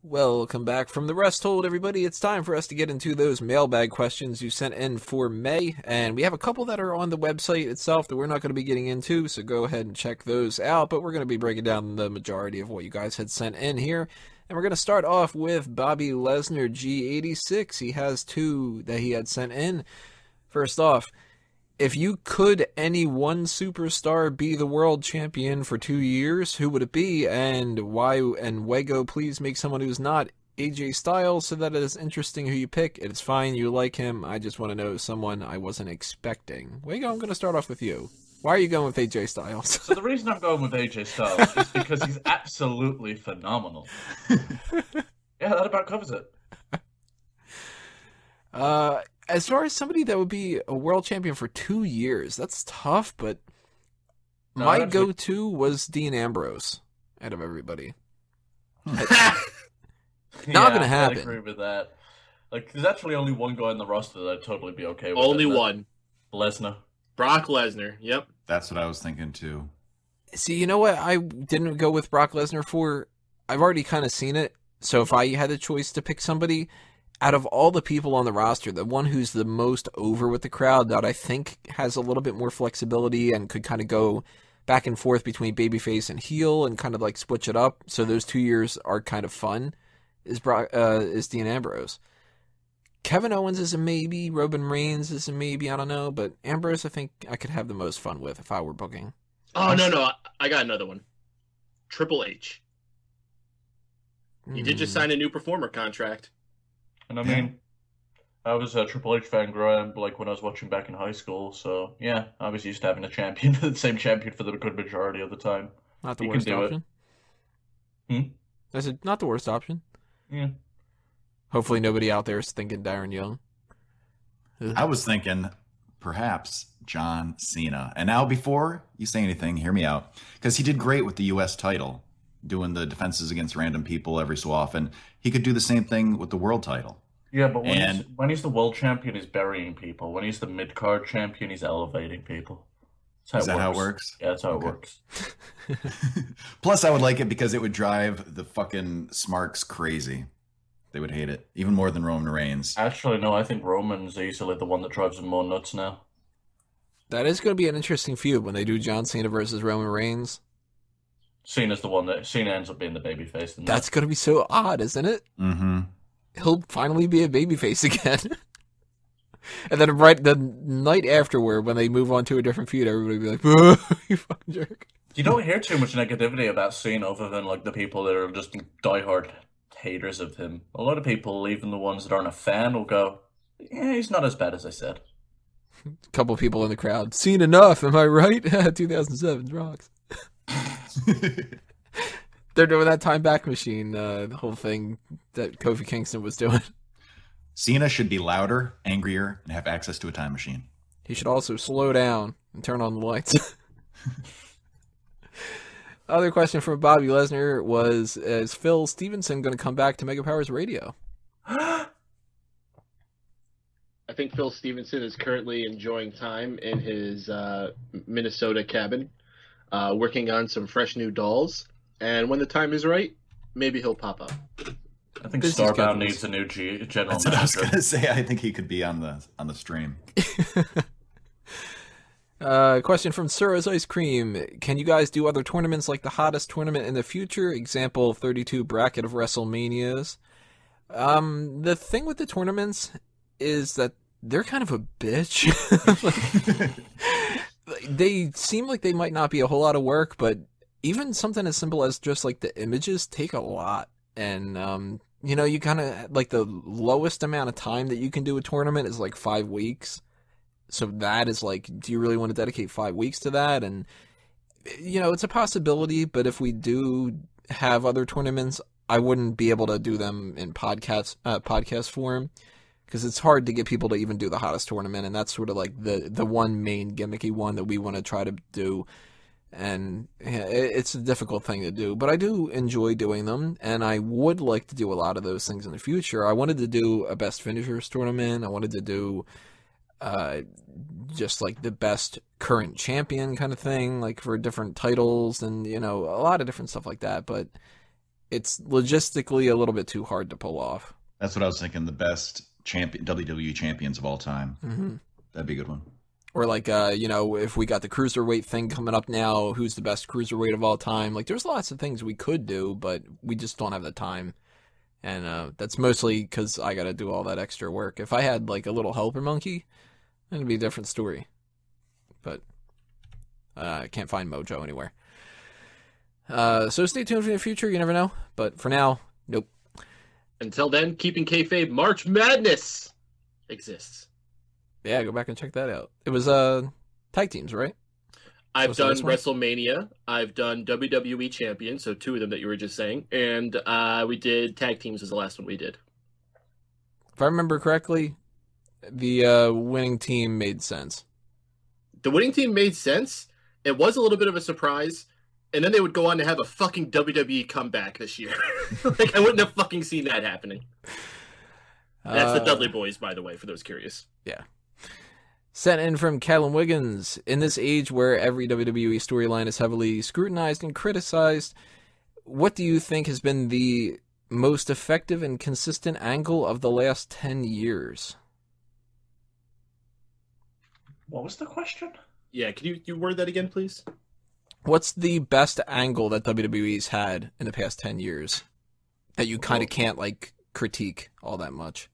Welcome back from the rest hold, everybody. It's time for us to get into those mailbag questions you sent in for May, and we have a couple that are on the website itself that we're not going to be getting into, so go ahead and check those out, but we're going to be breaking down the majority of what you guys had sent in here, and we're going to start off with Bobby Lesnar G86. He has two that he had sent in. First off, if you could any one superstar be the world champion for 2 years, who would it be and why? And Wago, please make someone who's not AJ Styles so that it is interesting who you pick. It's fine, you like him. I just want to know someone I wasn't expecting. Wago, I'm going to start off with you. Why are you going with AJ Styles? So the reason I'm going with AJ Styles is because he's absolutely phenomenal. Yeah, that about covers it. As far as somebody that would be a world champion for 2 years, that's tough, but my go-to was Dean Ambrose out of everybody. Not going to happen. I agree with that. Like, there's actually only one guy in the roster that I'd totally be okay with. Only one. Lesnar. Brock Lesnar, yep. That's what I was thinking, too. See, you know what I didn't go with Brock Lesnar for? I've already kind of seen it, so if I had the choice to pick somebody, out of all the people on the roster, the one who's the most over with the crowd that I think has a little bit more flexibility and could kind of go back and forth between babyface and heel and kind of like switch it up, so those 2 years are kind of fun, is Dean Ambrose. Kevin Owens is a maybe, Roman Reigns is a maybe, I don't know, but Ambrose I think I could have the most fun with if I were booking. Oh, no, I got another one. Triple H. He did just sign a new performer contract. And I mean, I was a Triple H fan growing like when I was watching back in high school, so yeah, I was used to having a champion, the same champion for the good majority of the time. Not the worst option. I said, not the worst option. Yeah. Hopefully nobody out there is thinking Darren Young. I was thinking perhaps John Cena. And now before you say anything, hear me out. Because he did great with the U.S. title, doing the defenses against random people every so often. He could do the same thing with the world title. Yeah, but when he's the world champion, he's burying people. When he's the mid-card champion, he's elevating people. Is that how it works? Yeah, that's how it works. Plus, I would like it because it would drive the fucking Smarks crazy. They would hate it. Even more than Roman Reigns. Actually, no, I think Roman's easily the one that drives them more nuts now. That is going to be an interesting feud when they do John Cena versus Roman Reigns. Cena's the one that Cena ends up being the babyface. That's going to be so odd, isn't it? Mm-hmm. He'll finally be a babyface again. And then right the night afterward, when they move on to a different feud, everybody will be like, "Oh, you fucking jerk." You don't hear too much negativity about Cena other than like the people that are just diehard haters of him. A lot of people, even the ones that aren't a fan, will go, "Yeah, he's not as bad as I said." A couple of people in the crowd, seen enough, am I right? 2007 rocks. They're doing that time back machine, the whole thing that Kofi Kingston was doing. Cena should be louder, angrier, and have access to a time machine. He should also slow down and turn on the lights. Other question from Bobby Lesnar was, is Phil Stevenson going to come back to Mega Powers Radio? I think Phil Stevenson is currently enjoying time in his Minnesota cabin, working on some fresh new dolls. And when the time is right, maybe he'll pop up. I think Starbound needs a new general manager. That's what I was going to say. I think he could be on the stream. Question from SurosIceCream. Can you guys do other tournaments like the hottest tournament in the future? Example, 32 bracket of WrestleManias. The thing with the tournaments is that they're kind of a bitch. They seem like they might not be a whole lot of work, but even something as simple as just like the images take a lot. And, you kind of like the lowest amount of time that you can do a tournament is like 5 weeks. So that is like, do you really want to dedicate 5 weeks to that? And, it's a possibility, but if we do have other tournaments, I wouldn't be able to do them in podcast form because it's hard to get people to even do the hottest tournament. And that's sort of like the one main gimmicky one that we want to try to do. And it's a difficult thing to do, but I do enjoy doing them, and I would like to do a lot of those things in the future. I wanted to do a best finishers tournament. I wanted to do just like the best current champion kind of thing, like for different titles and, a lot of different stuff like that. But it's logistically a little bit too hard to pull off. That's what I was thinking. The best WWE champions of all time. Mm-hmm. That'd be a good one. Or like, if we got the cruiserweight thing coming up now, who's the best cruiserweight of all time? Like, there's lots of things we could do, but we just don't have the time. And that's mostly because I got to do all that extra work. If I had like a little helper monkey, it'd be a different story. But I can't find Mojo anywhere. So stay tuned for the future. You never know. But for now, nope. Until then, keeping kayfabe, March Madness exists. Yeah, go back and check that out. It was tag teams, right? I've done WrestleMania. I've done WWE Champion, so 2 of them that you were just saying. And we did tag teams was the last one we did. If I remember correctly, the winning team made sense. The winning team made sense. It was a little bit of a surprise. And then they would go on to have a fucking WWE comeback this year. Like, I wouldn't have fucking seen that happening. That's the Dudley Boys, by the way, for those curious. Yeah. Sent in from Callum Wiggins. In this age where every WWE storyline is heavily scrutinized and criticized, what do you think has been the most effective and consistent angle of the last 10 years? What was the question? Yeah, can you word that again, please? What's the best angle that WWE's had in the past 10 years that you kind of can't, like, critique all that much?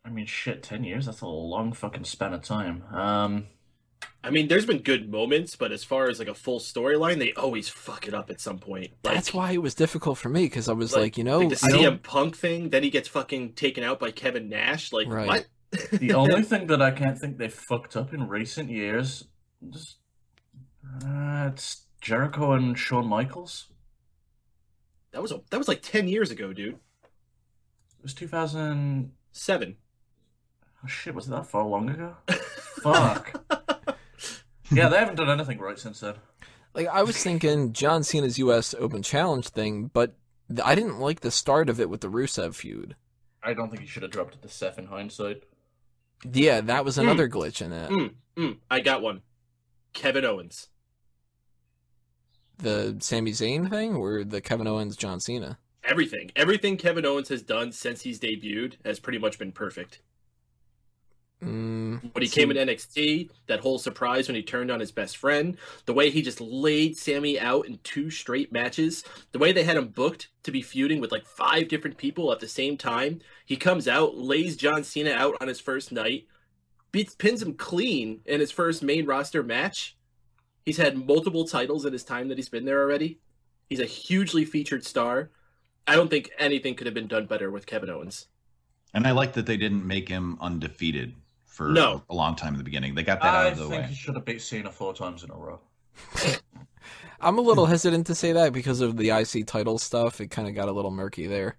I mean, shit, 10 years? That's a long fucking span of time. I mean, there's been good moments, but as far as, like, a full storyline, they always fuck it up at some point. Like, that's why it was difficult for me, because I was like, the CM Punk thing, then he gets fucking taken out by Kevin Nash. Like, right. What? The only thing that I can't think they fucked up in recent years, it's Jericho and Shawn Michaels. That was like 10 years ago, dude. It was 2007. Oh shit, was it that far long ago? Fuck. Yeah, they haven't done anything right since then. Like, I was thinking John Cena's U.S. Open Challenge thing, but I didn't like the start of it with the Rusev feud. I don't think he should have dropped it to Seth in hindsight. Yeah, that was another glitch in it. I got one. Kevin Owens. The Sami Zayn thing, or the Kevin Owens John Cena? Everything Kevin Owens has done since he's debuted has pretty much been perfect. When he came in NXT, that whole surprise when he turned on his best friend, the way he just laid Sammy out in 2 straight matches, the way they had him booked to be feuding with like 5 different people at the same time. He comes out, lays John Cena out on his first night, pins him clean in his first main roster match. He's had multiple titles in his time that he's been there already. He's a hugely featured star. I don't think anything could have been done better with Kevin Owens. And I like that they didn't make him undefeated for a long time in the beginning. They got that out of the way. I think he should have beat Cena 4 times in a row. I'm a little hesitant to say that because of the IC title stuff. It kind of got a little murky there.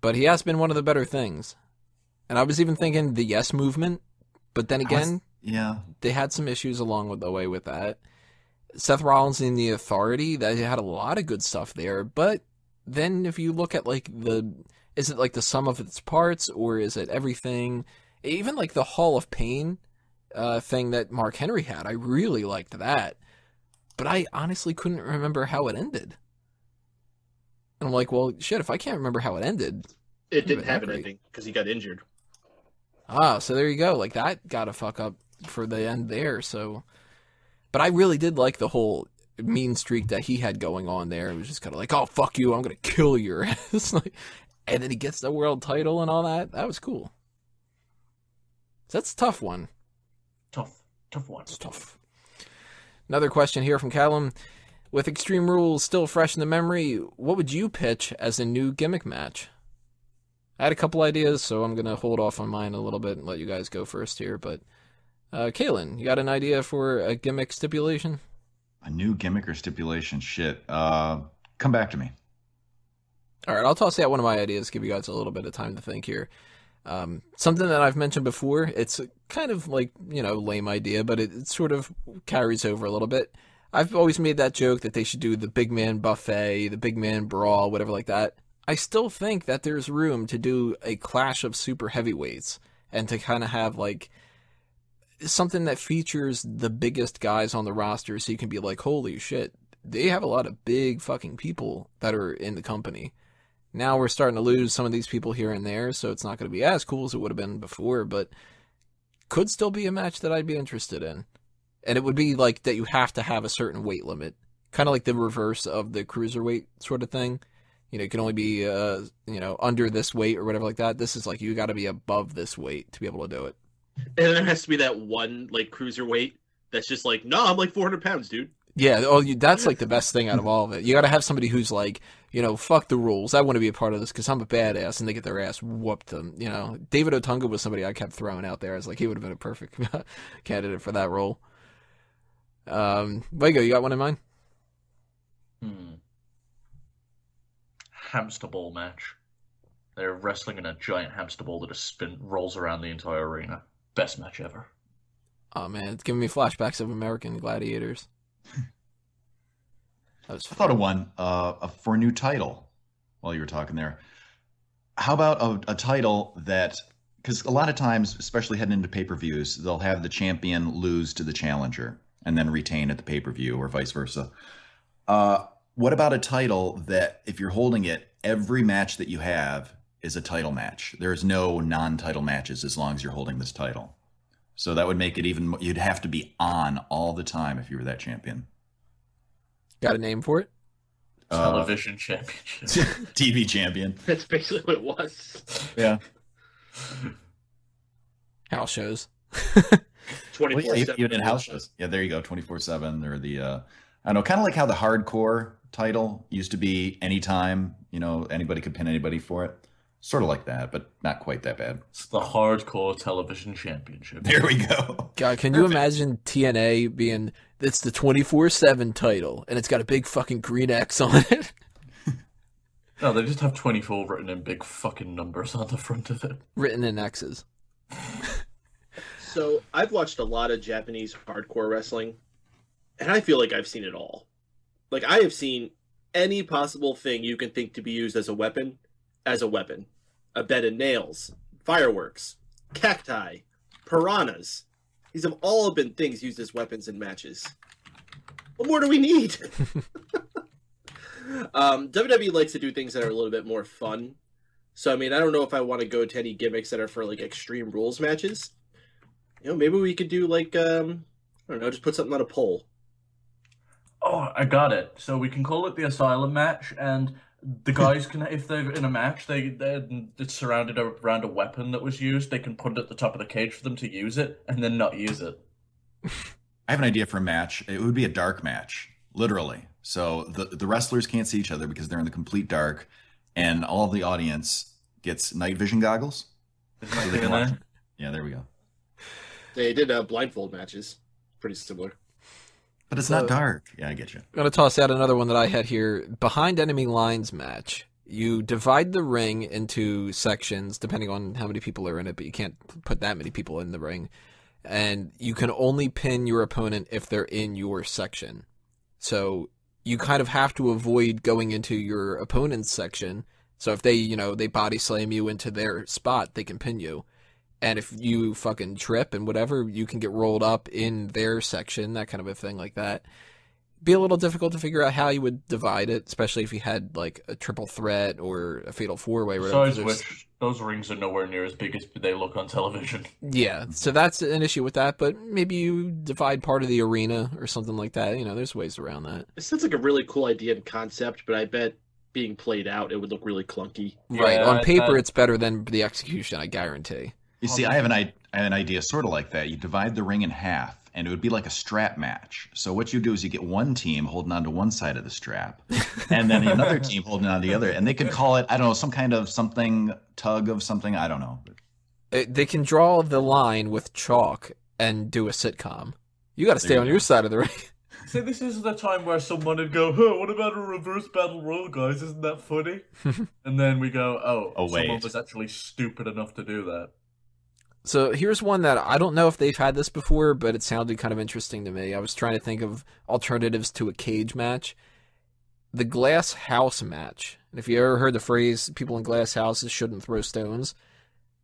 But he has been one of the better things. And I was even thinking the Yes Movement, but then again, they had some issues along with the way with that. Seth Rollins and the Authority, they had a lot of good stuff there, but then if you look at like is it like the sum of its parts, or is it everything? Even like the Hall of Pain thing that Mark Henry had, I really liked that. But I honestly couldn't remember how it ended. And I'm like, well, shit, if I can't remember how it ended... It didn't have an ending, because he got injured. Ah, so there you go. Like, that got a fuck up for the end there, so... But I really did like the whole mean streak that he had going on there. It was just kind of like, oh, fuck you, I'm going to kill your ass. And then he gets the world title and all that. That was cool. So that's a tough one. Tough one. It's tough. Another question here from Callum. With Extreme Rules still fresh in the memory, what would you pitch as a new gimmick match? I had a couple ideas, so I'm going to hold off on mine a little bit and let you guys go first here. But, Kaylin, you got an idea for a gimmick stipulation? A new gimmick or stipulation? Shit. Come back to me. All right, I'll toss out one of my ideas, give you guys a little bit of time to think here. Something that I've mentioned before, it's kind of like, lame idea, but it sort of carries over a little bit. I've always made that joke that they should do the big man buffet, the big man brawl, whatever like that. I still think that there's room to do a clash of super heavyweights and to kind of have like something that features the biggest guys on the roster so you can be like, holy shit, they have a lot of big fucking people that are in the company. Now we're starting to lose some of these people here and there, so it's not going to be as cool as it would have been before, but could still be a match that I'd be interested in. And it would be like that you have to have a certain weight limit. Kind of like the reverse of the cruiserweight sort of thing. You know, you can only be, under this weight or whatever like that. This is like, you got to be above this weight to be able to do it. And there has to be that one, like, cruiserweight that's just like, no, I'm like 400 pounds, dude. Yeah, that's like the best thing out of all of it. You got to have somebody who's like, fuck the rules. I want to be a part of this because I'm a badass, and they get their ass whooped. And, David Otunga was somebody I kept throwing out there. I was like, he would have been a perfect candidate for that role. Wago, you got one in mind? Hamster ball match. They're wrestling in a giant hamster ball that rolls around the entire arena. Best match ever. Oh man, it's giving me flashbacks of American Gladiators. I thought of one for a new title while you were talking there. How about a title that, because a lot of times, especially heading into pay-per-views, they'll have the champion lose to the challenger and then retain at the pay-per-view or vice versa. What about a title that, if you're holding it, every match that you have is a title match? There's no non-title matches as long as you're holding this title. So that would make it you'd have to be on all the time if you were that champion. Got a name for it? Television championship. TV champion. That's basically what it was. Yeah. House shows. 24/7. Even in house shows. Yeah, there you go. 24/7 or the I don't know, kind of like how the hardcore title used to be anytime, anybody could pin anybody for it. Sort of like that, but not quite that bad. It's the hardcore television championship. There we go. God, can you imagine TNA being, it's the 24/7 title, and it's got a big fucking green X on it? No, they just have 24 written in big fucking numbers on the front of it. Written in X's. So, I've watched a lot of Japanese hardcore wrestling, and I feel like I've seen it all. Like, I have seen any possible thing you can think to be used as a weapon. A bed of nails, fireworks, cacti, piranhas. These have all been things used as weapons in matches. What more do we need? WWE likes to do things that are a little bit more fun. So, I don't know if I want to go to any gimmicks that are for, like, Extreme Rules matches. Maybe we could do, like, just put something on a pole. Oh, I got it. So we can call it the Asylum match, and the guys can, if they're in a match, it's surrounded around a weapon that was used, they can put it at the top of the cage for them to use it, and then not use it. I have an idea for a match. It would be a dark match, literally. So the wrestlers can't see each other because they're in the complete dark, and all of the audience gets night vision goggles. So they can watch. Yeah, there we go. They did blindfold matches. Pretty similar. But it's not dark. Yeah, I get you. I'm going to toss out another one that I had here. Behind enemy lines match. You divide the ring into sections, depending on how many people are in it, but you can't put that many people in the ring. And you can only pin your opponent if they're in your section. So you kind of have to avoid going into your opponent's section. So if they body slam you into their spot, they can pin you. And if you fucking trip and whatever, you can get rolled up in their section, that kind of a thing like that. Be a little difficult to figure out how you would divide it, especially if you had like a triple threat or a fatal four-way. Besides which, those rings are nowhere near as big as they look on television. Yeah, so that's an issue with that, but maybe you divide part of the arena or something like that. There's ways around that. It sounds like a really cool idea and concept, but I bet being played out, it would look really clunky. Right, on paper it's better than the execution, I guarantee. You see, I have an idea sort of like that. You divide the ring in half, and it would be like a strap match. So what you do is you get one team holding on to one side of the strap, and then another team holding on to the other. And they could call it, I don't know, some kind of something, tug of something, I don't know. They can draw the line with chalk and do a sitcom. You got to stay on your side of the ring. See, this is the time where someone would go, "Huh, what about a reverse battle royal, guys? Isn't that funny?" And then we go, oh wait. Someone was actually stupid enough to do that. So here's one that I don't know if they've had this before, but it sounded kind of interesting to me. I was trying to think of alternatives to a cage match. The glass house match. And if you ever heard the phrase, people in glass houses shouldn't throw stones,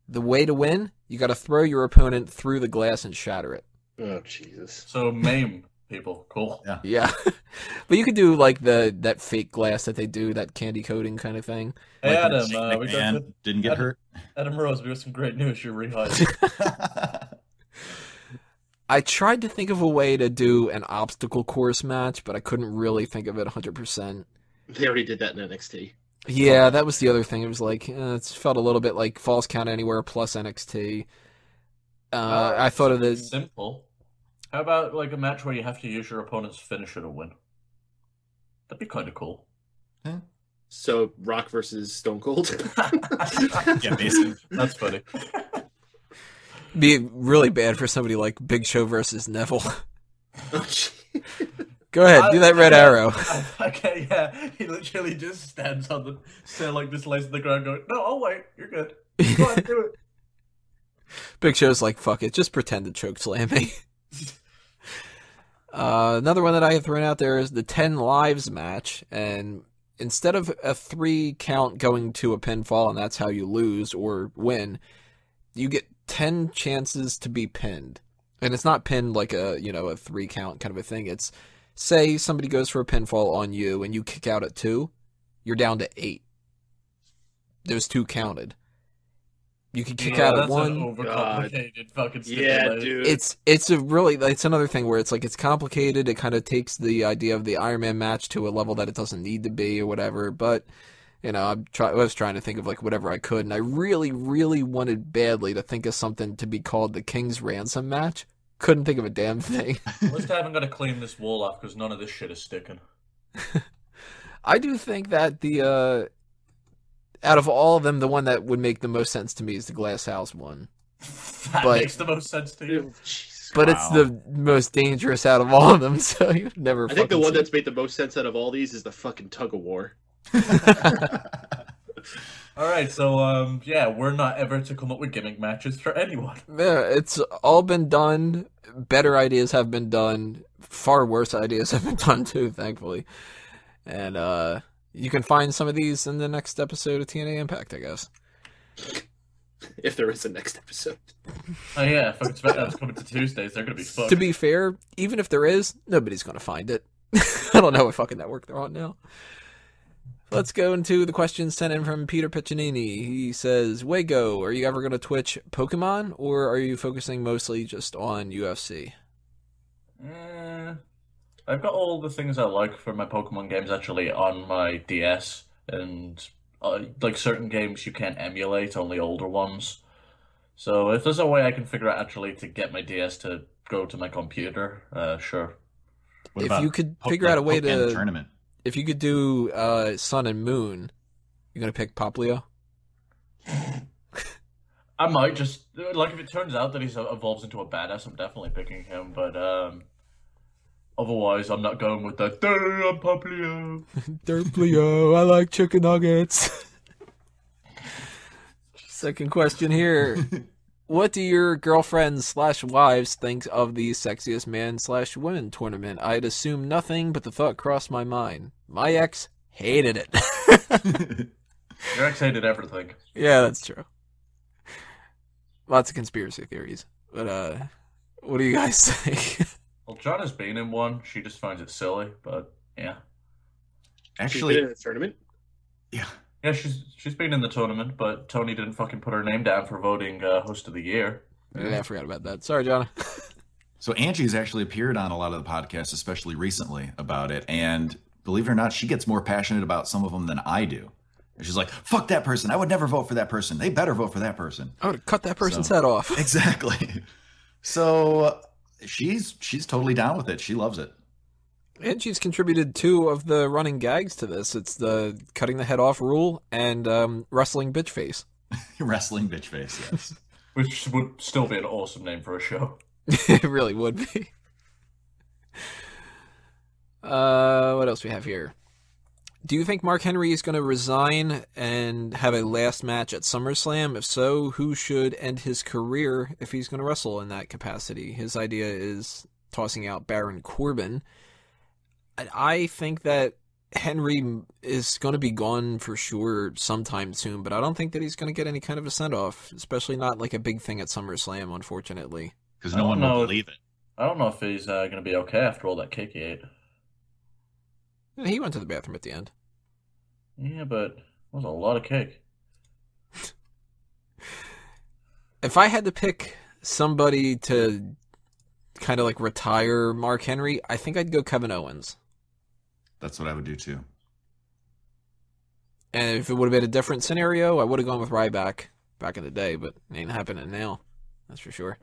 the way to win, you got to throw your opponent through the glass and shatter it. Oh, Jesus. So, Maim, people. Cool. Yeah. But you could do like that fake glass that they do, that candy coating kind of thing. Hey, Like when Adam, Shane we got McMahon didn't get hurt. Adam Rose, we got some great news. You're rehired. I tried to think of a way to do an obstacle course match, but I couldn't really think of it 100%. They already did that in NXT. Yeah, that was the other thing. It was like, it felt a little bit like Falls Count Anywhere plus NXT. I thought of this. Simple. How about like a match where you have to use your opponent's finisher to win? That'd be kind of cool. Yeah. So Rock versus Stone Cold. Yeah, basically. That's funny. Be really bad for somebody like Big Show versus Neville. Go ahead, do that red arrow. Okay, yeah. He literally just stands on the stair like this, lays on the ground, going, "No, I'll wait. You're good. Go on, do it." Big Show's like, fuck it, just pretend to choke slam me. Another one that I have thrown out there is the 10 lives match, and instead of a 3 count going to a pinfall, and that's how you lose or win, you get 10 chances to be pinned. And it's not pinned like a 3 count kind of a thing. It's, say somebody goes for a pinfall on you and you kick out at 2, you're down to 8. There's 2 counted. You can kick out at 1. An overcomplicated fucking Yeah, stipulation. dude. It's another thing where it's complicated. It kind of takes the idea of the Iron Man match to a level that it doesn't need to be or whatever. But I was trying to think of like whatever I could, and I really, really wanted badly to think of something to be called the King's Ransom match. Couldn't think of a damn thing. At least I haven't got to clean this wall off because none of this shit is sticking. I do think that the out of all of them, the one that would make the most sense to me is the Glass House one. That makes the most sense to you. But it's the most dangerous out of all of them, so you never. I think the one that's made the most sense out of all these is the fucking tug of war. All right, so we're not ever to come up with gimmick matches for anyone. Yeah, it's all been done. Better ideas have been done. Far worse ideas have been done too, thankfully. And you can find some of these in the next episode of TNA Impact, I guess. If there is a next episode. Oh yeah, if I expect that's coming to Tuesdays, they're gonna be fucked. To be fair, even if there is, nobody's gonna find it. I don't know what fucking network they're on now. Let's go into the questions sent in from Peter Piccinini. He says, Wago, are you ever going to Twitch Pokemon, or are you focusing mostly just on UFC? I've got all the things I like for my Pokemon games actually on my DS, and like certain games you can't emulate, only older ones. So if there's a way I can figure out actually to get my DS to go to my computer, sure. If you could figure out a way to... tournament. If you could do Sun and Moon, you're going to pick Poplio? I might just... Like, if it turns out that he evolves into a badass, I'm definitely picking him, but otherwise I'm not going with that. I'm Poplio. Derplio, I like chicken nuggets. Second question here. What do your girlfriends/wives think of the Sexiest Man/Women tournament? I'd assume nothing, but the thought crossed my mind. My ex hated it. Your ex hated everything. Yeah, that's true. Lots of conspiracy theories. But, what do you guys think? Well, John has been in one. She just finds it silly, but yeah. Actually, She's been in a tournament? Yeah. Yeah, she's been in the tournament, but Tony didn't fucking put her name down for voting host of the year. Yeah, I forgot about that. Sorry, John. So Angie's actually appeared on a lot of the podcasts, especially recently, about it. And believe it or not, she gets more passionate about some of them than I do. And she's like, fuck that person. I would never vote for that person. They better vote for that person. I would have cut that person's head off. Exactly. So she's totally down with it. She loves it. And she's contributed 2 of the running gags to this. It's the cutting the head off rule and wrestling bitch face. Wrestling bitch face, yes. Which would still be an awesome name for a show. It really would be. What else we have here? Do you think Mark Henry is going to resign and have a last match at SummerSlam? If so, who should end his career if he's going to wrestle in that capacity? His idea is tossing out Baron Corbin. I think that Henry is going to be gone for sure sometime soon, but I don't think that he's going to get any kind of a send-off, especially not like a big thing at SummerSlam, unfortunately. Because no one will believe it. I don't know if he's going to be okay after all that cake he ate. And he went to the bathroom at the end. Yeah, but it was a lot of cake. If I had to pick somebody to kind of like retire Mark Henry, I think I'd go Kevin Owens. That's what I would do too. And if it would have been a different scenario, I would have gone with Ryback back in the day, but it ain't happening now. That's for sure.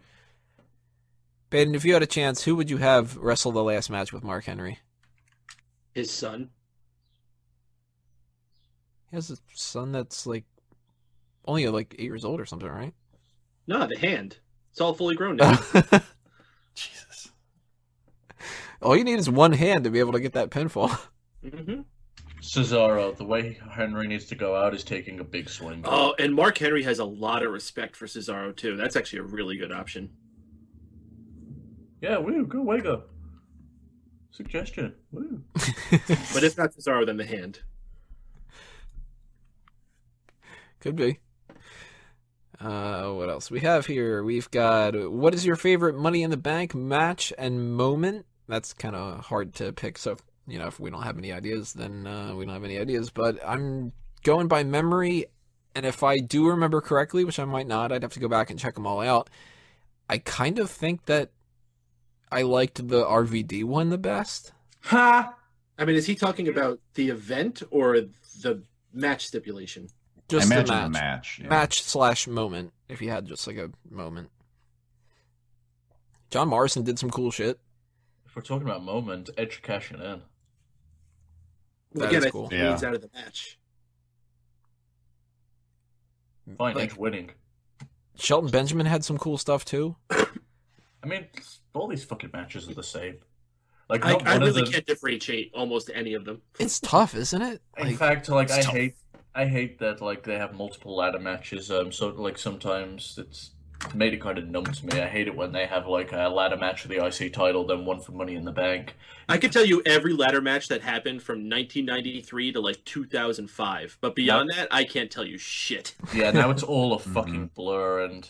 Baden, if you had a chance, who would you have wrestle the last match with Mark Henry? His son. He has a son that's like only like 8 years old or something, right? No, the hand. It's all fully grown now. Jesus. All you need is one hand to be able to get that pinfall. Mm-hmm. Cesaro, the way Henry needs to go out is taking a big swing. Oh, and Mark Henry has a lot of respect for Cesaro, too. That's actually a really good option. Yeah, woo, go wago. Suggestion, woo. But if not Cesaro, then the hand. Could be. What else we have here? We've got, what is your favorite Money in the Bank match and moment? That's kind of hard to pick, so if we don't have any ideas, then we don't have any ideas. But I'm going by memory, and if I do remember correctly, which I might not, I'd have to go back and check them all out. I kind of think that I liked the RVD one the best. Ha! I mean, is he talking about the event or the match stipulation? Just I the imagine match. the match. Yeah. Match/moment, if you had just like a moment. John Morrison did some cool shit. If we're talking about moment, Edge cashing in. Well, That again, is I cool. think he needs out of the match. Fine, Like, Edge winning. Shelton Benjamin had some cool stuff too. I mean, all these fucking matches are the same. Like, I not one of really them. can't differentiate almost any of them. It's tough, isn't it? In fact, like it's tough. I hate that like they have multiple ladder matches. So like sometimes it's made it kind of numb to me. I hate it when they have like a ladder match for the IC title, then one for Money in the Bank. I could tell you every ladder match that happened from 1993 to like 2005, but beyond that, I can't tell you shit. Yeah, now it's all a fucking blur, and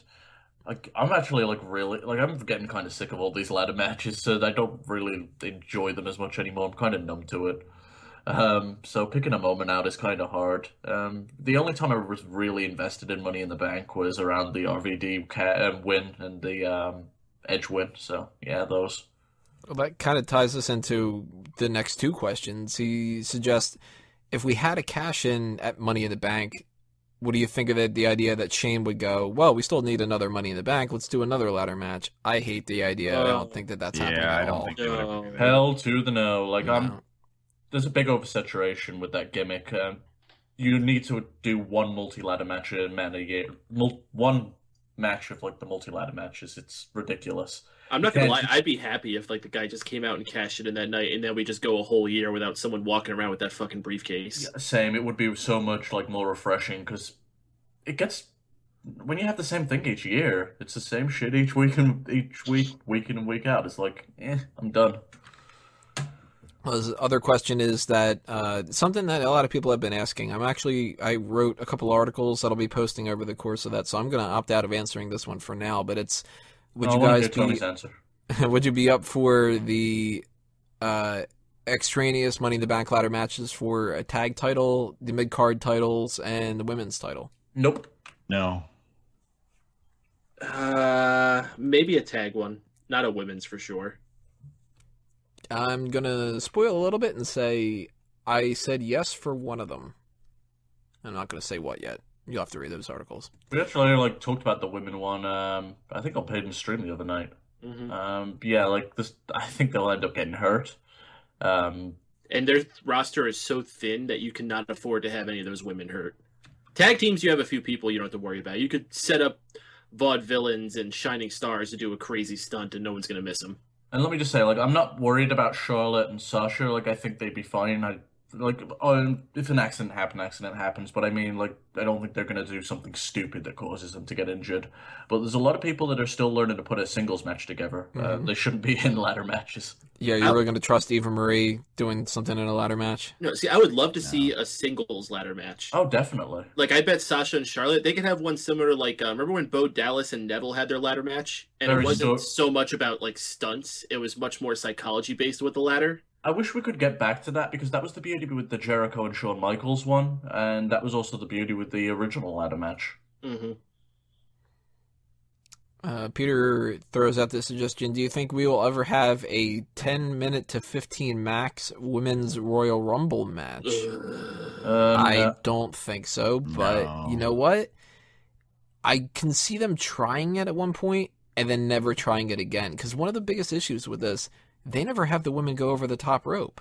like I'm actually like really like I'm getting kind of sick of all these ladder matches, so I don't really enjoy them as much anymore. I'm kind of numb to it. So picking a moment out is kind of hard. The only time I was really invested in Money in the Bank was around the RVD win and the Edge win. So yeah, those. Well, that kind of ties us into the next two questions. He suggests if we had a cash in at Money in the Bank, what do you think of the idea that Shane would go, well, we still need another Money in the Bank. Let's do another ladder match. I hate the idea. I don't think that's happening Yeah, at I don't all. think they would ever do that. Hell to the no. Like No. there's a big oversaturation with that gimmick. You need to do one multi-ladder match a man a year. One match of like the multi-ladder matches. It's ridiculous. I'm not gonna lie, I'd be happy if like the guy just came out and cashed it in that night, and then we just go a whole year without someone walking around with that fucking briefcase. Yeah, same. It would be so much like more refreshing because it gets when you have the same thing each year. It's the same shit each week week in and week out. It's like, I'm done. Well, the other question is that something that a lot of people have been asking. I wrote a couple articles that I'll be posting over the course of that, so I'm going to opt out of answering this one for now. But it's would I you wanna guys hear Tony's answer. would you be up for the extraneous Money in the Bank ladder matches for a tag title, the mid card titles, and the women's title? Nope. No. Maybe a tag one, not a women's for sure. I'm gonna spoil a little bit and say I said yes for one of them. I'm not gonna say what yet. You'll have to read those articles. We actually like talked about the women one. I think on Payton stream the other night. Mm-hmm. Yeah, like this. I think they'll end up getting hurt. And their roster is so thin that you cannot afford to have any of those women hurt. Tag teams, you have a few people you don't have to worry about. You could set up vaudevillains and shining stars to do a crazy stunt, and no one's gonna miss them. And let me just say, like, I'm not worried about Charlotte and Sasha. Like, I think they'd be fine. I like, if an accident happens. But I mean, like, I don't think they're gonna do something stupid that causes them to get injured. But there's a lot of people that are still learning to put a singles match together. They shouldn't be in ladder matches. Yeah, you're really going to trust Eva Marie doing something in a ladder match? No, see, I would love to see a singles ladder match. Oh, definitely. Like, I bet Sasha and Charlotte, they could have one similar, like, remember when Bo Dallas and Neville had their ladder match? And it wasn't so much about, like, stunts. It was much more psychology-based with the ladder. I wish we could get back to that, because that was the beauty with the Jericho and Shawn Michaels one, and that was also the beauty with the original ladder match. Mm-hmm. Peter throws out the suggestion, do you think we will ever have a 10-minute to 15 max women's Royal Rumble match? I don't think so, but you know what? I can see them trying it at one point and then never trying it again, because one of the biggest issues with this, they never have the women go over the top rope.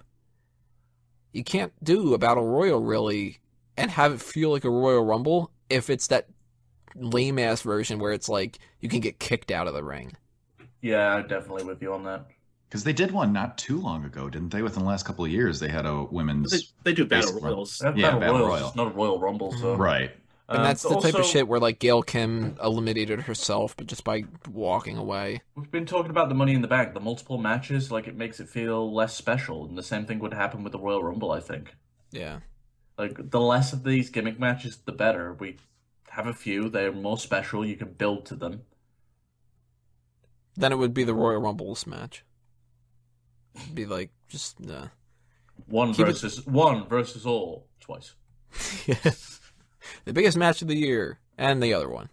You can't do a Battle Royal, really, and have it feel like a Royal Rumble if it's that lame-ass version where it's like you can get kicked out of the ring. Yeah, I'm definitely with you on that. Because they did one not too long ago, didn't they? Within the last couple of years, they had a women's... They do Battle Royals. Battle Royals. It's not a Royal Rumble, so... Right. And that's the type of shit where, like, Gail Kim eliminated herself, but just by walking away. We've been talking about the Money in the Bank, the multiple matches, like, it makes it feel less special, and the same thing would happen with the Royal Rumble, I think. Yeah. Like, the less of these gimmick matches, the better. We have a few, they're more special, you can build to them. Then it would be the Royal Rumbles match. It'd be like, just, One versus all, twice. Yeah. The biggest match of the year, and the other one.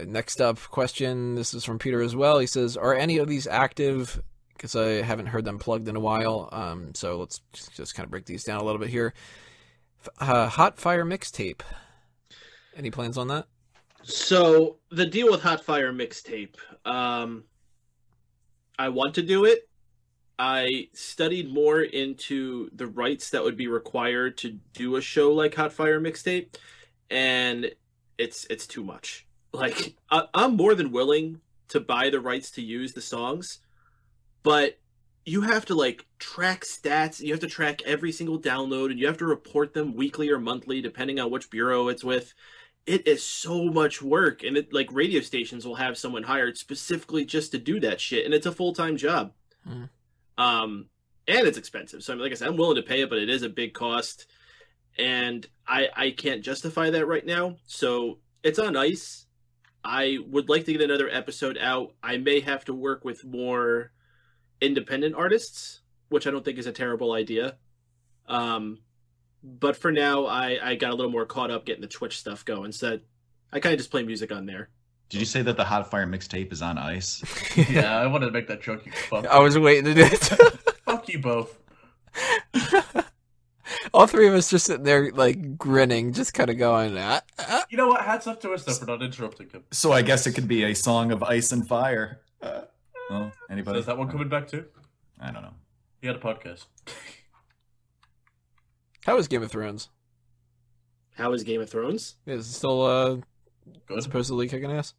Next up, question. This is from Peter as well. He says, are any of these active? Because I haven't heard them plugged in a while. So let's just kind of break these down a little bit here. Hot Fire Mixtape. Any plans on that? So, the deal with Hot Fire Mixtape. I want to do it. I studied more into the rights that would be required to do a show like Hot Fire Mixtape, and it's too much. Like, I'm more than willing to buy the rights to use the songs, but you have to, like, track stats, you have to track every single download, and you have to report them weekly or monthly, depending on which bureau it's with. It is so much work, and it, like, radio stations will have someone hired specifically just to do that shit, and it's a full-time job. And it's expensive. So, I mean, like I said, I'm willing to pay it, but it is a big cost, and I can't justify that right now. So it's on ice. I would like to get another episode out. I may have to work with more independent artists, which I don't think is a terrible idea. But for now, I got a little more caught up getting the Twitch stuff going. So I kind of just play music on there. Did you say that the Hot Fire Mixtape is on ice? Yeah, I wanted to make that joke, you fuck. I was waiting to do it. Fuck you both. All three of us just sitting there, like, grinning, just kind of going, You know what? Hats off to us, though, for not interrupting him. So I guess it could be a song of ice and fire. Anybody? So is that one coming back too? I don't know. He had a podcast. How is Game of Thrones? How is Game of Thrones? Is it still Good. supposedly kicking ass?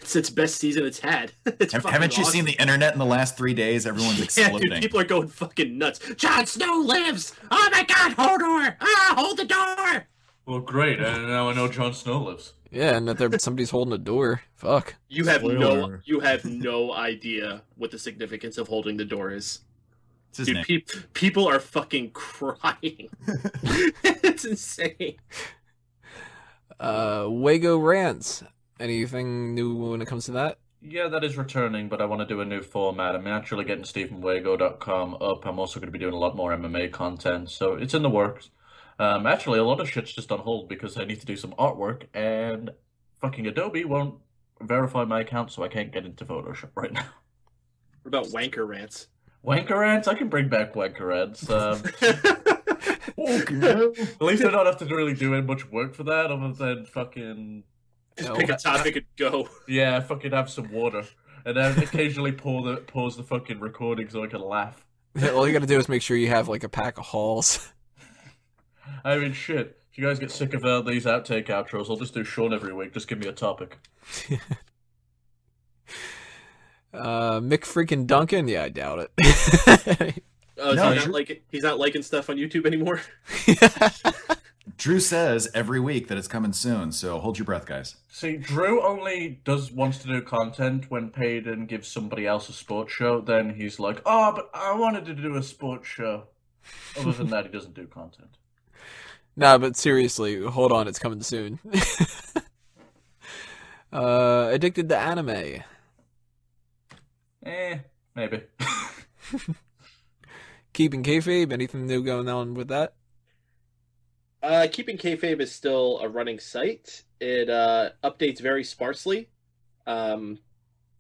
It's its best season it's had. Haven't you seen the internet in the last 3 days? Everyone's exploding. Yeah, dude, people are going fucking nuts. Jon Snow lives! Oh my god, Hodor! Hold the door! Well, great, and now I know Jon Snow lives. Yeah, and that somebody's holding a door. Fuck. You have Spoiler. you have no idea what the significance of holding the door is. It's his Dude, name. people are fucking crying. It's insane. Wago Rants. Anything new when it comes to that? Yeah, that is returning, but I want to do a new format. I'm actually getting StephenWago.com up. I'm also going to be doing a lot more MMA content, so it's in the works. Actually, a lot of shit's just on hold because I need to do some artwork, and fucking Adobe won't verify my account, so I can't get into Photoshop right now. What about wanker rants? Wanker rants? I can bring back wanker rants. At least I don't have to really do much work for that, other than fucking... Just pick a topic and go. Yeah, fucking have some water. And then occasionally pause the fucking recording so I can laugh. All you gotta do is make sure you have, like, a pack of halls. I mean, shit. If you guys get sick of these outtake outros, I'll just do Sean every week. Just give me a topic. Mick freaking Duncan? Yeah, I doubt it. Oh, No, so he's not liking stuff on YouTube anymore? Drew says every week that it's coming soon, so hold your breath, guys. See, Drew only wants to do content when paid and gives somebody else a sports show. Then he's like, "Oh, but I wanted to do a sports show." Other than that, he doesn't do content. Nah, but seriously, hold on, it's coming soon. Addicted to anime. Maybe. Keeping kayfabe. Anything new going on with that? Keeping Kayfabe is still a running site. It updates very sparsely. I mean,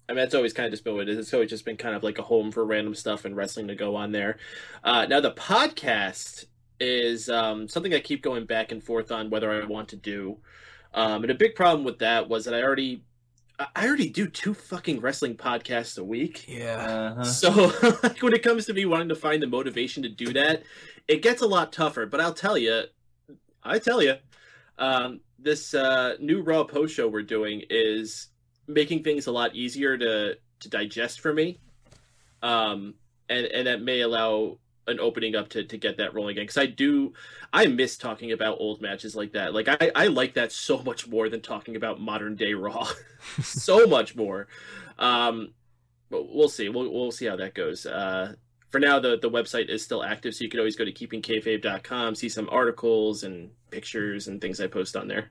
it's always kind of just been what it is. It's always just been kind of like a home for random stuff and wrestling to go on there. Now, the podcast is something I keep going back and forth on whether I want to do. And a big problem with that was that I already do 2 fucking wrestling podcasts a week. Yeah. So like, when it comes to me wanting to find the motivation to do that, it gets a lot tougher. But I tell you, this new Raw post show we're doing is making things a lot easier to digest for me. And that may allow an opening up to get that rolling again. Because I miss talking about old matches like that. Like I like that so much more than talking about modern day Raw. So much more. But we'll see. We'll see how that goes. For now, the website is still active, so you can always go to keepingkayfabe.com, see some articles and pictures and things I post on there.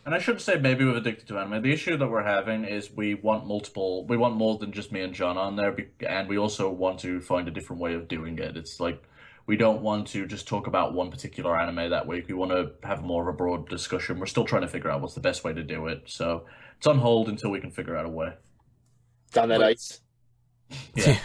And I should say, maybe with Addicted to Anime, the issue that we're having is we want more than just me and John on there, and we also want to find a different way of doing it. It's like, we don't want to just talk about one particular anime that week. We want to have more of a broad discussion. We're still trying to figure out what's the best way to do it, so it's on hold until we can figure out a way. It's on that ice. Yeah.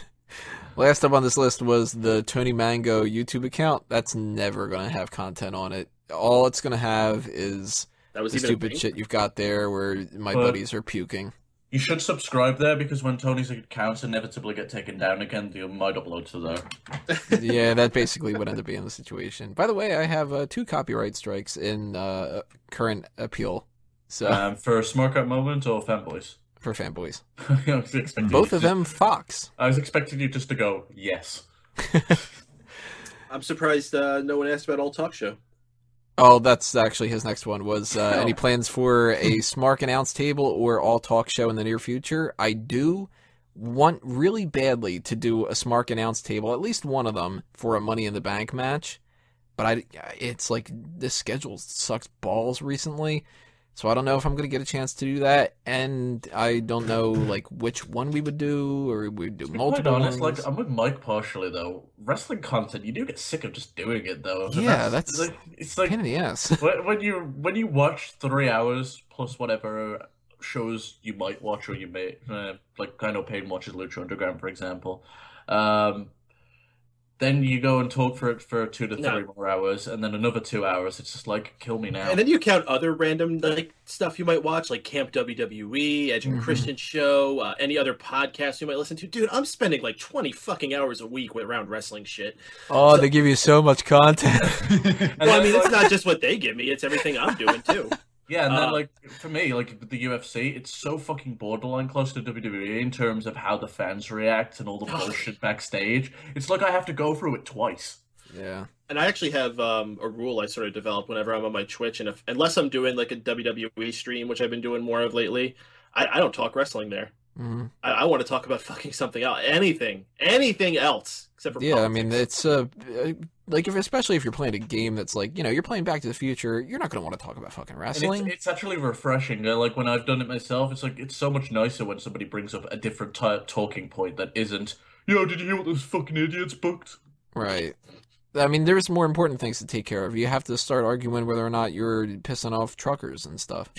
Last up on this list was the Tony Mango YouTube account. That's never going to have content on it. All it's going to have is the stupid shit you've got there where my buddies are puking. You should subscribe there, because when Tony's accounts inevitably get taken down again, you might upload to there. Yeah, that basically would end up being the situation. By the way, I have 2 copyright strikes in current appeal. So for Smark Out Moment or Fanboys? For Fanboys. Both of them Fox. I was expecting you just to go, yes. I'm surprised no one asked about All Talk Show. Oh, that's actually his next one. Was any plans for a Smark Announce Table or All Talk Show in the near future? I do want really badly to do a Smark Announce Table, at least one of them, for a Money in the Bank match. But it's like the schedule sucks balls recently. So I don't know if I'm going to get a chance to do that, and I don't know like which one we would do, or we'd do multiple ones. Like, I'm with Mike partially though. Wrestling content, you do get sick of just doing it though. Yeah, that's it's like pain in the ass. when you watch 3 hours plus whatever shows you might watch, or you may like, I know Payne watches Lucha Underground, for example. Then you go and talk for 2 to 3 more hours, and then another 2 hours. It's just like, kill me now. And then you count other random like stuff you might watch, like Camp WWE, Edge and Christian Show, any other podcasts you might listen to. Dude, I'm spending like 20 fucking hours a week around wrestling shit. Oh, they give you so much content. Well, I mean, it's not just what they give me; it's everything I'm doing too. Yeah, and then, like, for me, like, with the UFC, it's so fucking borderline close to WWE in terms of how the fans react and all the bullshit backstage. It's like I have to go through it twice. Yeah. And I actually have a rule I sort of developed whenever I'm on my Twitch, and unless I'm doing, like, a WWE stream, which I've been doing more of lately, I don't talk wrestling there. Mm-hmm. I want to talk about fucking something else. Anything else, except for politics. I mean, it's like, especially if you're playing a game that's like, you're playing Back to the Future, you're not going to want to talk about fucking wrestling. It's actually refreshing. Like, when I've done it myself, it's like, it's so much nicer when somebody brings up a different talking point that isn't, yo, did you hear what those fucking idiots booked? Right. I mean, there's more important things to take care of. You have to start arguing whether or not you're pissing off truckers and stuff.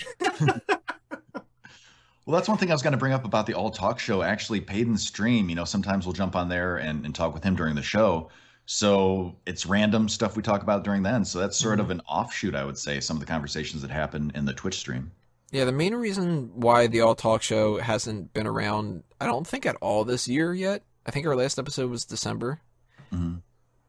Well, that's one thing I was going to bring up about the All Talk Show. Actually, Payden's stream, sometimes we'll jump on there and talk with him during the show. So it's random stuff we talk about during then. So that's sort of an offshoot, I would say, some of the conversations that happen in the Twitch stream. Yeah, the main reason why the All Talk Show hasn't been around, I don't think at all this year yet, I think our last episode was December,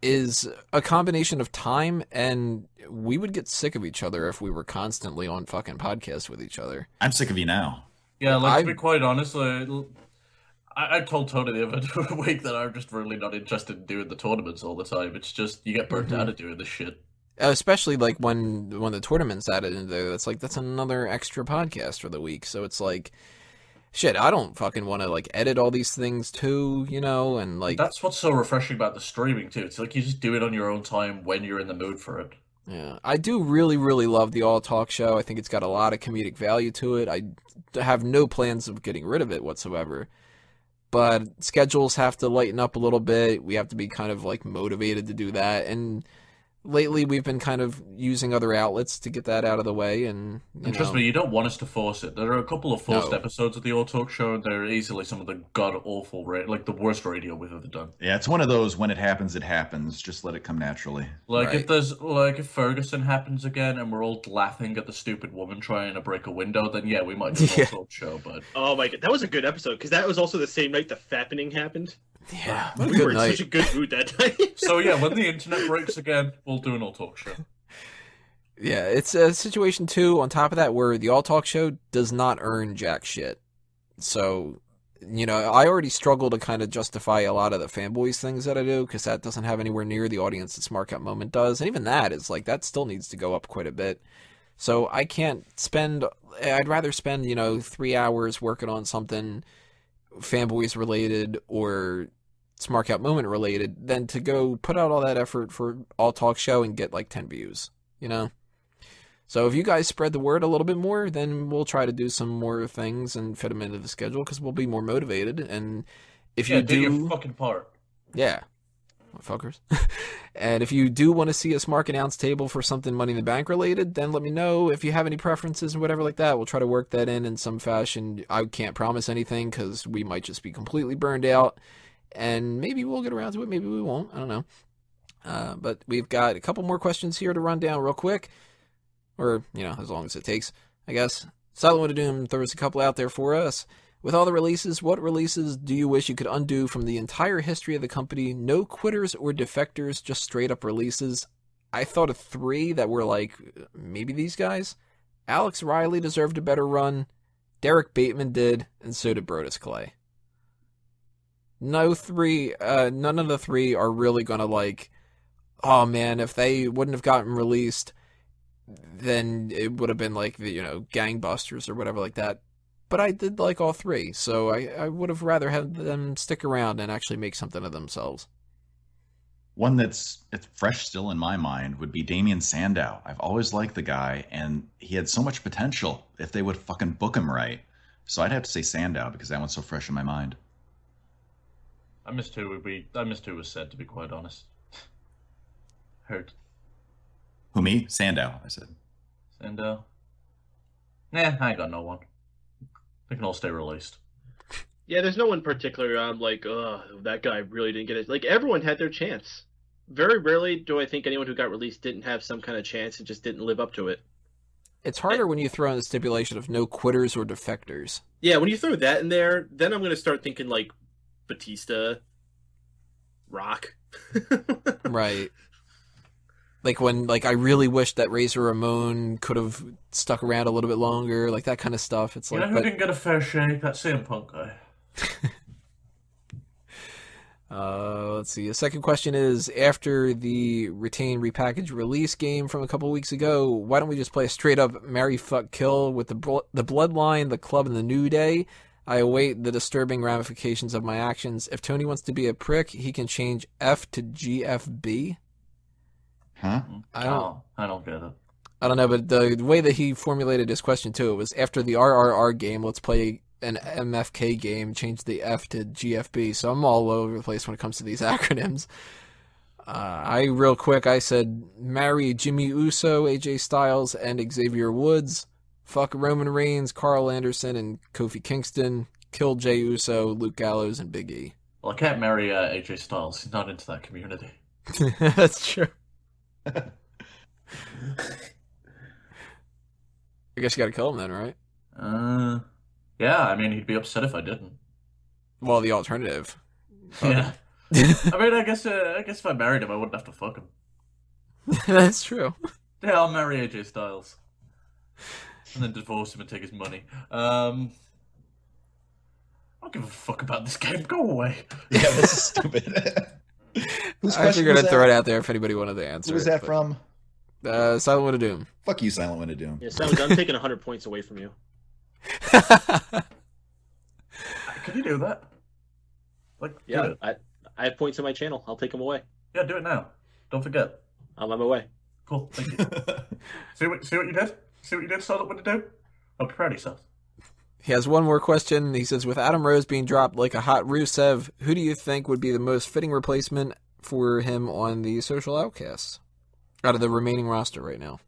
is a combination of time, and we would get sick of each other if we were constantly on fucking podcasts with each other. I'm sick of you now. Yeah, like, to be quite honest, I told Tony the other week that I'm just really not interested in doing the tournaments all the time. It's just you get burnt out of doing this shit. Especially like when the tournament's added in there, that's another extra podcast for the week. So it's like, shit, I don't fucking want to like edit all these things too, you know, and like That's what's so refreshing about the streaming too. It's like you just do it on your own time when you're in the mood for it. yeah, I do really, really love the All Talk Show. I think it's got a lot of comedic value to it. I have no plans of getting rid of it whatsoever. But schedules have to lighten up a little bit. We have to be kind of like motivated to do that. And lately we've been kind of using other outlets to get that out of the way. And trust me, you don't want us to force it. There are a couple of forced No. episodes of the All Talk Show, and they're easily some of the god-awful, like the worst radio we've ever done. Yeah, it's one of those, when it happens, just let it come naturally. Like Right. if Ferguson happens again and we're all laughing at the stupid woman trying to break a window, then yeah, we might do an Yeah. All Talk Show, but Oh my god, that was a good episode because that was also the same night the fappening happened. Yeah, what a We were good in night. such a good mood that night. so yeah, when the internet breaks again, we'll do an All Talk Show. Yeah, it's a situation too, on top of that, where the All Talk Show does not earn jack shit. So, I already struggle to kind of justify a lot of the fanboys things that I do, because that doesn't have anywhere near the audience that Smark Out Moment does. And even that is like, that still needs to go up quite a bit. So I'd rather spend, 3 hours working on something fanboys related or Smark Out Moment related than to go put out all that effort for All Talk Show and get like 10 views, So if you guys spread the word a little bit more, then we'll try to do some more things and fit them into the schedule because we'll be more motivated. And if you do your fucking part. yeah, fuckers. And if you do want to see a Smark announce table for something Money in the Bank related, then let me know. If you have any preferences and whatever like that, we'll try to work that in some fashion. I can't promise anything because we might just be completely burned out. And maybe we'll get around to it. Maybe we won't. I don't know. But we've got a couple more questions here to run down real quick. Or, as long as it takes, I guess. Silent Would Doom throws a couple out there for us. With all the releases, what releases do you wish you could undo from the entire history of the company? No quitters or defectors, just straight up releases. I thought of 3 that were like, maybe these guys? Alex Riley deserved a better run. Derek Bateman did, and so did Brodus Clay. None of the 3 are really gonna like, oh man, if they wouldn't have gotten released, then it would have been like the, gangbusters or whatever like that. But I did like all 3, so I would have rather had them stick around and actually make something of themselves. One it's fresh still in my mind would be Damian Sandow. I've always liked the guy, and he had so much potential if they would fucking book him right. So I'd have to say Sandow because that one's so fresh in my mind. I missed who was said, to be quite honest. Hurt. Who, me? Sandow, I said. Sandow. Nah, I ain't got no one. They can all stay released. Yeah, there's no one particular I'm like, oh, that guy really didn't get it. Like, everyone had their chance. Very rarely do I think anyone who got released didn't have some kind of chance and just didn't live up to it. It's harder when you throw in the stipulation of no quitters or defectors. Yeah, when you throw that in there, then I'm going to start thinking, like, Batista, Rock. Right. Like when, I really wish that Razor Ramon could have stuck around a little bit longer, like that kind of stuff. It's You know who didn't get a fair shake? That CM Punk guy. Let's see. The second question is, after the retain repackaged release game from a couple weeks ago, why don't we just play a straight up marry fuck kill with the Bloodline, the Club, and the New Day? I await the disturbing ramifications of my actions. If Tony wants to be a prick, he can change F to GFB. Huh? I don't get it. I don't know, but the way that he formulated his question too, it was after the RRR game, let's play an MFK game, change the F to GFB. So I'm all over the place when it comes to these acronyms. I said marry Jimmy Uso, AJ Styles, and Xavier Woods. Fuck Roman Reigns, Carl Anderson, and Kofi Kingston. Kill Jey Uso, Luke Gallows, and Big E. Well, I can't marry AJ Styles. He's not into that community. That's true. I guess you gotta kill him then, right? Yeah, I mean, he'd be upset if I didn't. Well, the alternative. Yeah. I mean, I guess if I married him, I wouldn't have to fuck him. That's true. Yeah, I'll marry AJ Styles. And then divorce him and take his money. I don't give a fuck about this game. Go away. Yeah, this is stupid. I figured I'd throw it out there if anybody wanted to answer. Who was that from? Silent Wind of Doom. Fuck you, Silent Wind of Doom. Yeah, Silent, I'm taking 100 points away from you. Can you do that? Like, Yeah, I have points on my channel. I'll take them away. Yeah, do it now. Don't forget. I'm on my way. Cool, thank you. see what you did? See what you did, Silent Wind of Doom? I'll be proud of yourself. He has one more question. He says, with Adam Rose being dropped like a hot Rusev, who do you think would be the most fitting replacement for him on the Social Outcasts out of the remaining roster right now?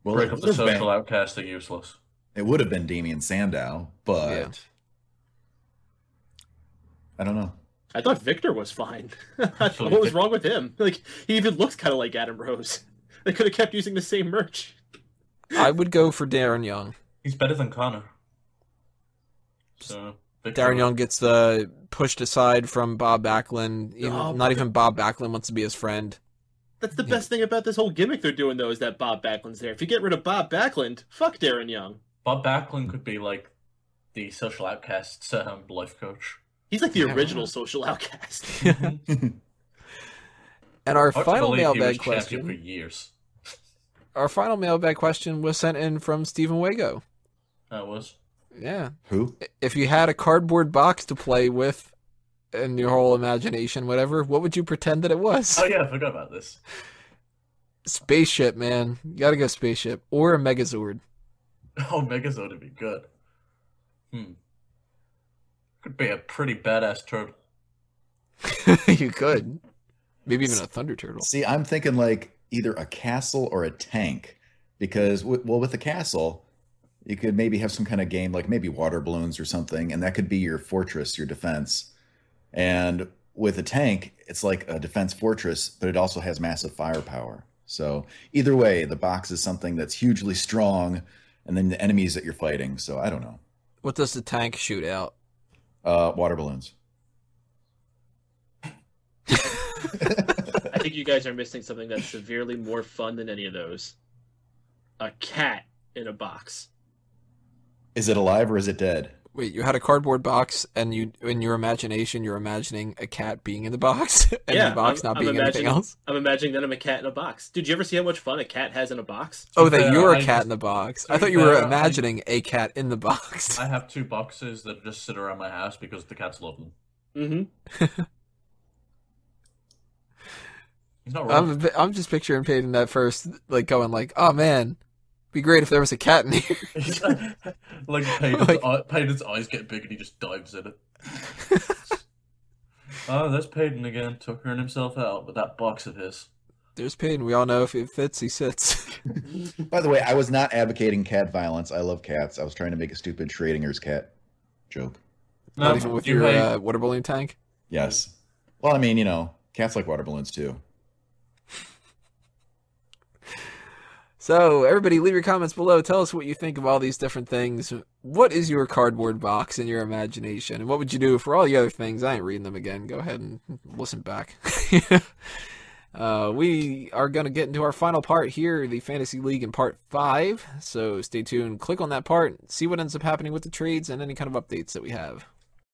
Well, Break up the Social Outcasts are useless. It would have been Damian Sandow, but Yeah. I don't know. I thought Victor was fine. What was wrong with him? Like, he even looks kind of like Adam Rose. They could have kept using the same merch. I would go for Darren Young. He's better than Connor. So Darren Young gets pushed aside from Bob Backlund. Not even Bob Backlund wants to be his friend. That's the best thing about this whole gimmick they're doing, though, is that Bob Backlund's there. If you get rid of Bob Backlund, fuck Darren Young. Bob Backlund could be like the Social Outcasts life coach. He's like the original Social Outcast. And our final mailbag for question. years. Our final mailbag question was sent in from Stephen Wago. That was. Yeah. Who? If you had a cardboard box to play with in your whole imagination, whatever, what would you pretend that it was? Oh yeah, I forgot about this. Spaceship, man. You gotta go spaceship. Or a Megazord. Oh, Megazord would be good. Could be a pretty badass turtle. You could. Maybe even a Thunder Turtle. See, I'm thinking like either a castle or a tank, because with the castle, you could maybe have some kind of game like maybe water balloons or something, and that could be your fortress, your defense. And with a tank, it's like a defense fortress, but it also has massive firepower. So either way, the box is something that's hugely strong, and then the enemies that you're fighting. So I don't know. What does the tank shoot out? Water balloons. I think you guys are missing something that's severely more fun than any of those. A cat in a box. Is it alive or is it dead? Wait, you had a cardboard box, and you, in your imagination, you're imagining a cat being in the box, and the box not being anything else? I'm imagining that I'm a cat in a box. Did you ever see how much fun a cat has in a box? Oh, that you're a cat in the box. I thought you were imagining a cat in the box. I have 2 boxes that just sit around my house because the cats love them. Mm-hmm. He's not wrong. I'm just picturing Peyton that first, like going like, oh man, be great if there was a cat in here. Like Peyton's eyes get big and he just dives in it. Oh, there's Peyton again, tuckering himself out with that box of his. There's Peyton. We all know if it fits, he sits. By the way, I was not advocating cat violence. I love cats. I was trying to make a stupid Schrodinger's cat joke. Not even with your water balloon tank? Yes. Well, I mean, you know, cats like water balloons too. So, everybody, leave your comments below. Tell us what you think of all these different things. What is your cardboard box in your imagination? And what would you do for all the other things? I ain't reading them again. Go ahead and listen back. We are going to get into our final part here, the Fantasy League in Part 5. So, stay tuned. Click on that part. See what ends up happening with the trades and any kind of updates that we have.